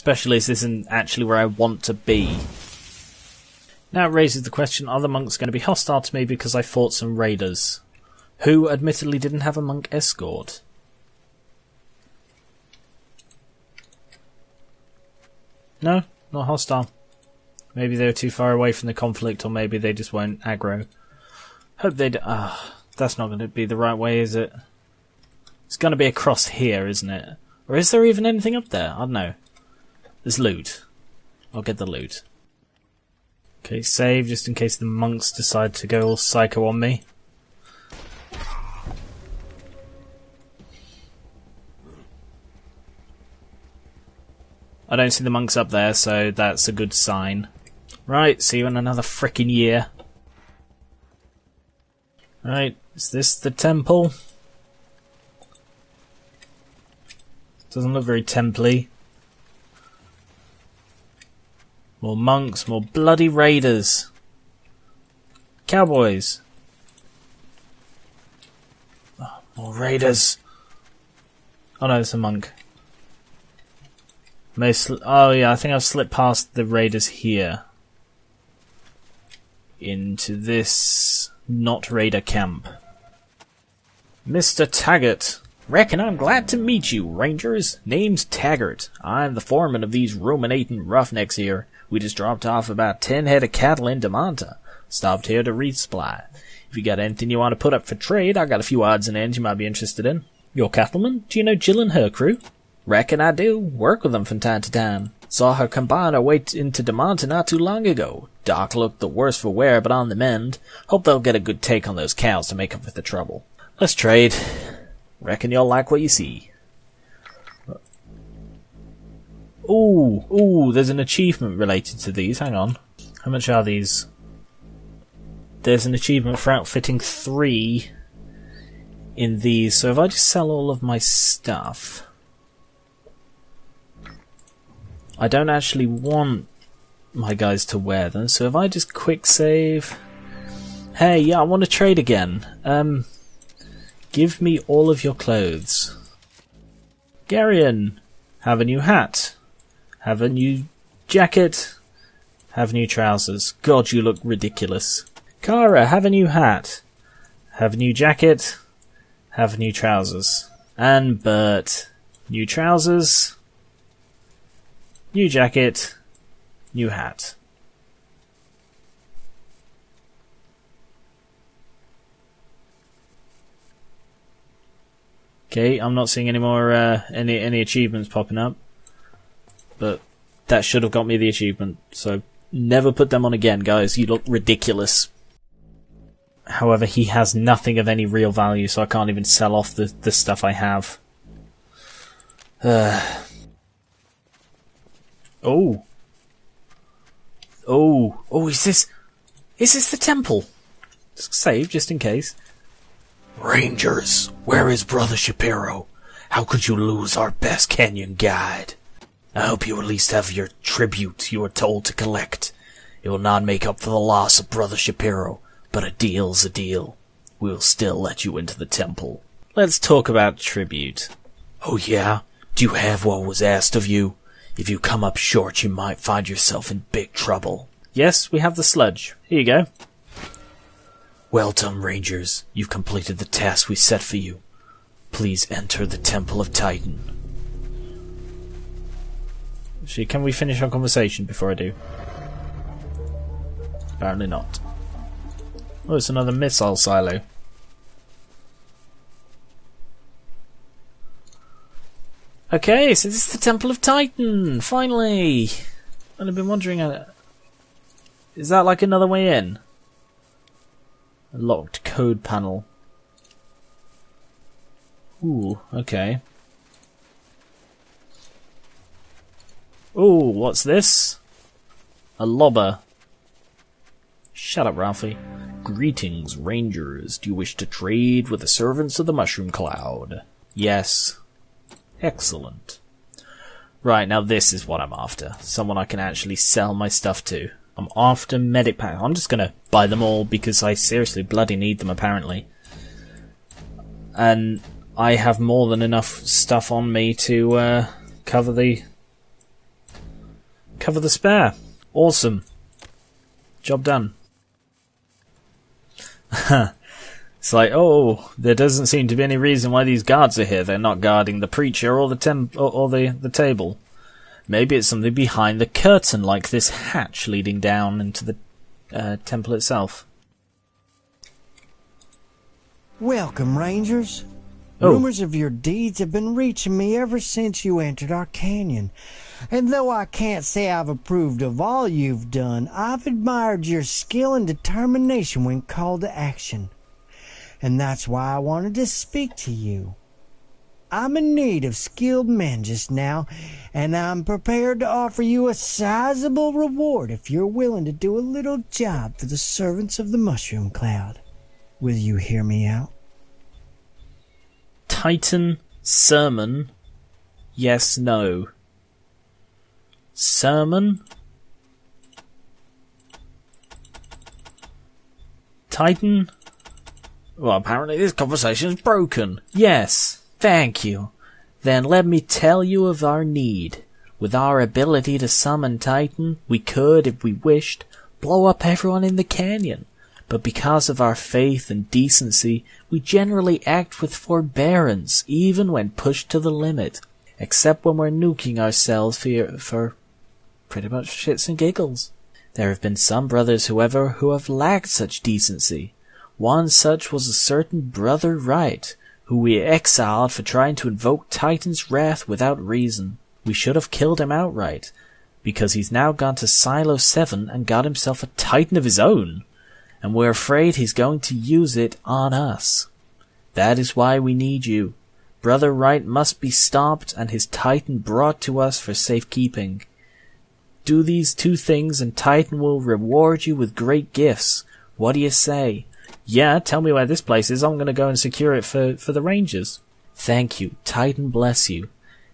Especially as this isn't actually where I want to be. Now it raises the question, are the monks going to be hostile to me because I fought some raiders? Who admittedly didn't have a monk escort. No, not hostile. Maybe they were too far away from the conflict, or maybe they just weren't aggro. Hope they that's not going to be the right way, is it? It's going to be across here, isn't it? Or is there even anything up there? I don't know. There's loot. I'll get the loot. Okay, save just in case the monks decide to go all psycho on me. I don't see the monks up there, so that's a good sign. Right, see you in another frickin' year. Right, is this the temple? Doesn't look very temple-y. More monks, more bloody raiders. Cowboys. Oh, more raiders. Oh no, it's a monk. Oh yeah, I think I've slipped past the raiders here. Into this not raider camp. Mr. Taggart. Reckon I'm glad to meet you, Rangers. Name's Taggart. I'm the foreman of these ruminating roughnecks here. We just dropped off about 10 head of cattle in Demanta. Stopped here to resupply. If you got anything you want to put up for trade, I got a few odds and ends you might be interested in. Your cattleman? Do you know Jill and her crew? Reckon I do. Work with them from time to time. Saw her combine her way into Demanta not too long ago. Doc looked the worse for wear, but on the mend. Hope they'll get a good take on those cows to make up for the trouble. Let's trade. Reckon you'll like what you see. Ooh, there's an achievement related to these. Hang on. How much are these? There's an achievement for outfitting 3 in these. So if I just sell all of my stuff... I don't actually want my guys to wear them, so if I just quick save... Hey, yeah, I want to trade again. Give me all of your clothes. Gar1on, have a new hat. Have a new jacket. Have new trousers. God, you look ridiculous. Kara, have a new hat. Have a new jacket. Have new trousers. And Bert, new trousers. New jacket. New hat. Okay, I'm not seeing any more any achievements popping up, but that should have got me the achievement. So never put them on again, guys. You look ridiculous. However, he has nothing of any real value, so I can't even sell off the stuff I have. Oh, is this the temple? Save just in case. Rangers, where is Brother Shapiro? How could you lose our best canyon guide? I hope you at least have your tribute you were told to collect. It will not make up for the loss of Brother Shapiro, but a deal's a deal. We'll still let you into the temple. Let's talk about tribute. Oh yeah? Do you have what was asked of you? If you come up short, you might find yourself in big trouble. Yes, we have the sludge. Here you go. Well done, Rangers. You've completed the task we set for you. Please enter the Temple of Titan. Actually, can we finish our conversation before I do? Apparently not. Oh, it's another missile silo. Okay, so this is the Temple of Titan, finally! And I've been wondering, is that like another way in? A locked code panel. Ooh, okay. Ooh, what's this? A lobber. Shut up, Ralphie. Greetings, Rangers. Do you wish to trade with the servants of the Mushroom Cloud? Yes. Excellent. Right, now this is what I'm after. Someone I can actually sell my stuff to. I'm after medic packs. I'm just gonna buy them all because I seriously bloody need them apparently. And I have more than enough stuff on me to cover the Cover the spare. Awesome. Job done. It's like, oh, there doesn't seem to be any reason why these guards are here. They're not guarding the preacher or the table. Maybe it's something behind the curtain, like this hatch leading down into the temple itself. Welcome, Rangers. Oh. Rumors of your deeds have been reaching me ever since you entered our canyon. And though I can't say I've approved of all you've done, I've admired your skill and determination when called to action. And that's why I wanted to speak to you. I'm in need of skilled men just now, and I'm prepared to offer you a sizable reward if you're willing to do a little job for the servants of the Mushroom Cloud. Will you hear me out? Titan sermon. Yes, no. Sermon? Titan? Well, apparently this conversation's broken. Yes, thank you. Then let me tell you of our need. With our ability to summon Titan, we could, if we wished, blow up everyone in the canyon. But because of our faith and decency, we generally act with forbearance, even when pushed to the limit. Except when we're nuking ourselves for pretty much shits and giggles. There have been some brothers, however, who have lacked such decency. One such was a certain Brother Wright, who we exiled for trying to invoke Titan's wrath without reason. We should have killed him outright, because he's now gone to Silo 7 and got himself a Titan of his own, and we're afraid he's going to use it on us. That is why we need you. Brother Wright must be stopped and his Titan brought to us for safekeeping. Do these two things and Titan will reward you with great gifts. What do you say? Yeah, tell me where this place is. I'm going to go and secure it for the Rangers. Thank you. Titan bless you.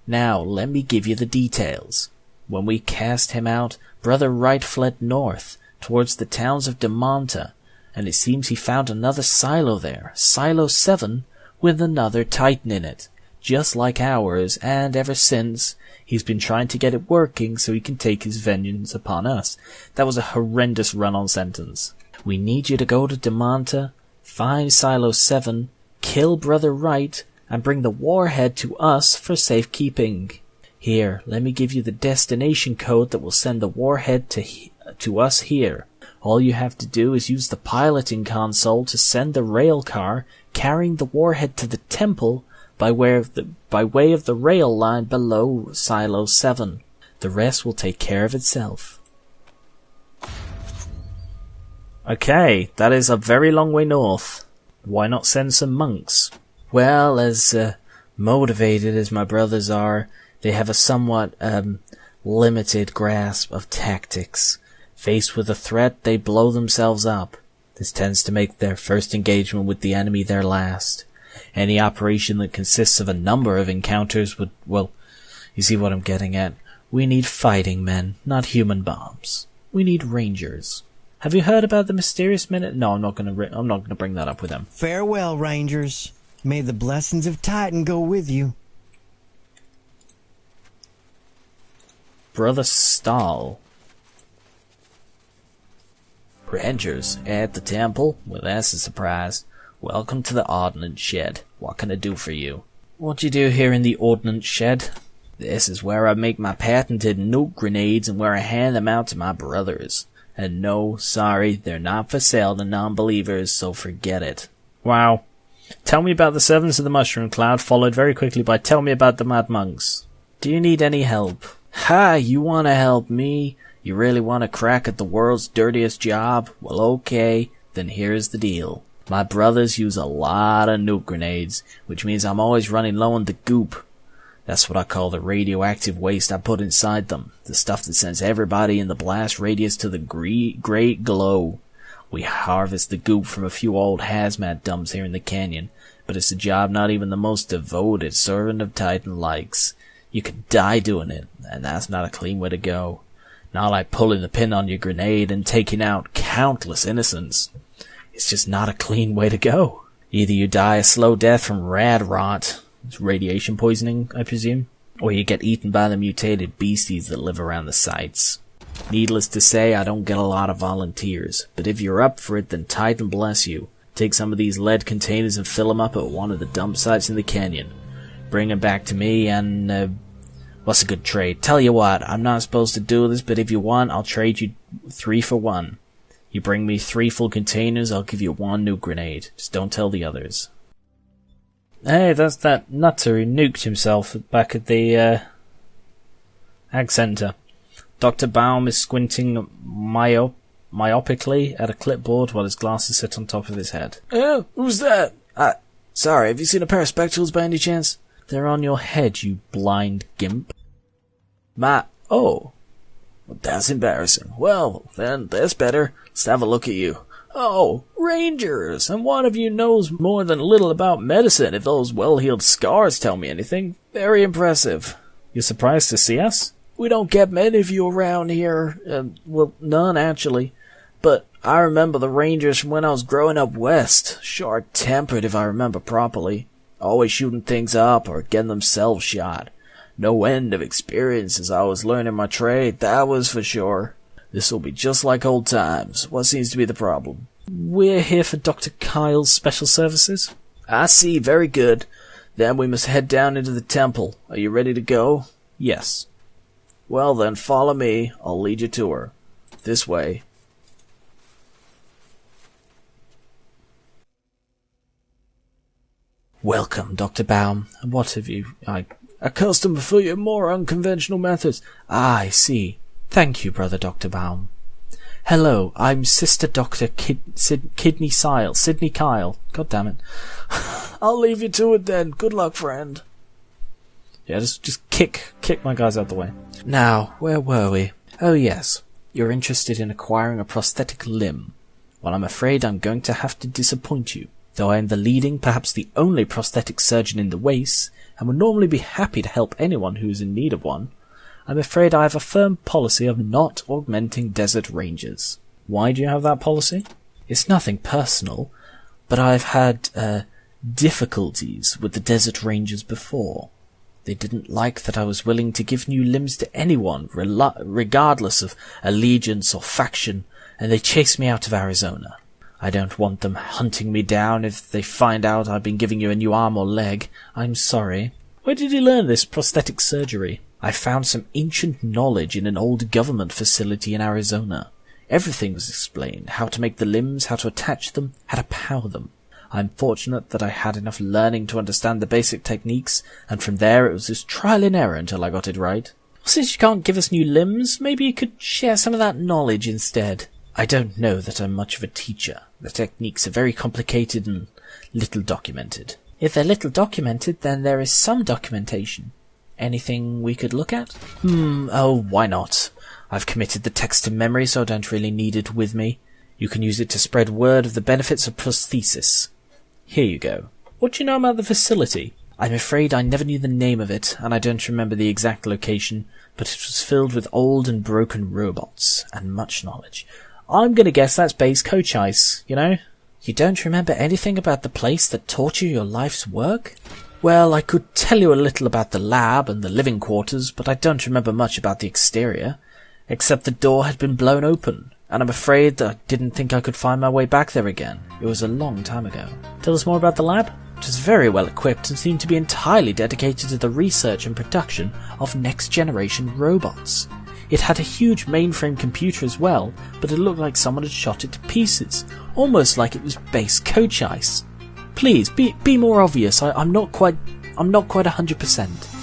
Now, let me give you the details. When we cast him out, Brother Wright fled north, towards the towns of Demanta, and it seems he found another silo there, Silo 7, with another Titan in it, just like ours, and ever since, he's been trying to get it working so he can take his vengeance upon us. That was a horrendous run-on sentence. We need you to go to Demanta, find Silo 7, kill Brother Wright, and bring the warhead to us for safekeeping. Here, let me give you the destination code that will send the warhead to us here. All you have to do is use the piloting console to send the rail car carrying the warhead to the temple by way of the rail line below Silo 7. The rest will take care of itself. Okay, that is a very long way north. Why not send some monks? Well, as motivated as my brothers are, they have a somewhat limited grasp of tactics. Faced with a threat, they blow themselves up. This tends to make their first engagement with the enemy their last. Any operation that consists of a number of encounters would, well, you see what I'm getting at. We need fighting men, not human bombs. We need rangers. Have you heard about the mysterious minute? No, I'm not going to bring that up with them. Farewell, Rangers. May the blessings of Titan go with you. Brother Stahl. Rangers at the temple? Well, that's a surprise. Welcome to the ordnance shed. What can I do for you? What do you do here in the ordnance shed? This is where I make my patented nuke grenades and where I hand them out to my brothers. And no, sorry, they're not for sale to non-believers, so forget it. Wow. Tell me about the servants of the Mushroom Cloud, followed very quickly by tell me about the Mad Monks. Do you need any help? Ha, you want to help me? You really want to crack at the world's dirtiest job? Well, okay, then here's the deal. My brothers use a lot of nuke grenades, which means I'm always running low on the goop. That's what I call the radioactive waste I put inside them. The stuff that sends everybody in the blast radius to the great glow. We harvest the goop from a few old hazmat dumps here in the canyon, but it's a job not even the most devoted servant of Titan likes. You could die doing it, and that's not a clean way to go. Not like pulling the pin on your grenade and taking out countless innocents. It's just not a clean way to go. Either you die a slow death from rad rot, it's radiation poisoning, I presume, or you get eaten by the mutated beasties that live around the sites. Needless to say, I don't get a lot of volunteers, but if you're up for it, then Titan bless you. Take some of these lead containers and fill them up at one of the dump sites in the canyon. Bring them back to me and, what's a good trade? Tell you what, I'm not supposed to do this, but if you want, I'll trade you 3 for 1. You bring me 3 full containers, I'll give you 1 new grenade. Just don't tell the others. Hey, that's that nutter who nuked himself back at the, Ag Center. Dr. Baum is squinting myopically at a clipboard while his glasses sit on top of his head. Oh, who's that? Sorry, have you seen a pair of spectacles by any chance? They're on your head, you blind gimp. Oh. Well, that's embarrassing. Well, then, that's better. Let's have a look at you. Oh, Rangers! And one of you knows more than a little about medicine, if those well-healed scars tell me anything. Very impressive. You're surprised to see us? We don't get many of you around here. Well, none, actually. But I remember the Rangers from when I was growing up west. Short-tempered, if I remember properly. Always shooting things up or getting themselves shot. No end of experience as I was learning my trade, that was for sure. This'll be just like old times. What seems to be the problem? We're here for Dr. Kyle's special services. I see, very good. Then we must head down into the temple. Are you ready to go? Yes. Well then, follow me. I'll lead you to her. This way. Welcome, Dr. Baum. What have you... A customer for your more unconventional methods. I see. Thank you, Brother Dr. Baum. Hello, I'm Sister Dr. Sidney Kyle. God damn it. I'll leave you to it then. Good luck, friend. Yeah, just kick my guys out the way. Now, where were we? Oh yes, you're interested in acquiring a prosthetic limb. Well, I'm afraid I'm going to have to disappoint you. Though I am the leading, perhaps the only prosthetic surgeon in the Waste, and would normally be happy to help anyone who is in need of one, I'm afraid I have a firm policy of not augmenting desert rangers. Why do you have that policy? It's nothing personal, but I've had, difficulties with the desert rangers before. They didn't like that I was willing to give new limbs to anyone, regardless of allegiance or faction, and they chased me out of Arizona. I don't want them hunting me down if they find out I've been giving you a new arm or leg. I'm sorry. Where did you learn this prosthetic surgery? I found some ancient knowledge in an old government facility in Arizona. Everything was explained, how to make the limbs, how to attach them, how to power them. I'm fortunate that I had enough learning to understand the basic techniques, and from there it was just trial and error until I got it right. Since you can't give us new limbs, maybe you could share some of that knowledge instead. I don't know that I'm much of a teacher. The techniques are very complicated and little documented. If they're little documented, then there is some documentation. Anything we could look at? Oh, why not? I've committed the text to memory, so I don't really need it with me. You can use it to spread word of the benefits of prosthesis. Here you go. What do you know about the facility? I'm afraid I never knew the name of it, and I don't remember the exact location, but it was filled with old and broken robots, and much knowledge. I'm gonna guess that's base coach ice, you know? You don't remember anything about the place that taught you your life's work? Well, I could tell you a little about the lab and the living quarters, but I don't remember much about the exterior, except the door had been blown open, and I'm afraid that I didn't think I could find my way back there again. It was a long time ago. Tell us more about the lab? It was very well equipped and seemed to be entirely dedicated to the research and production of next-generation robots. It had a huge mainframe computer as well, but it looked like someone had shot it to pieces, almost like it was base coach ice. Please, be more obvious. I'm not quite 100%.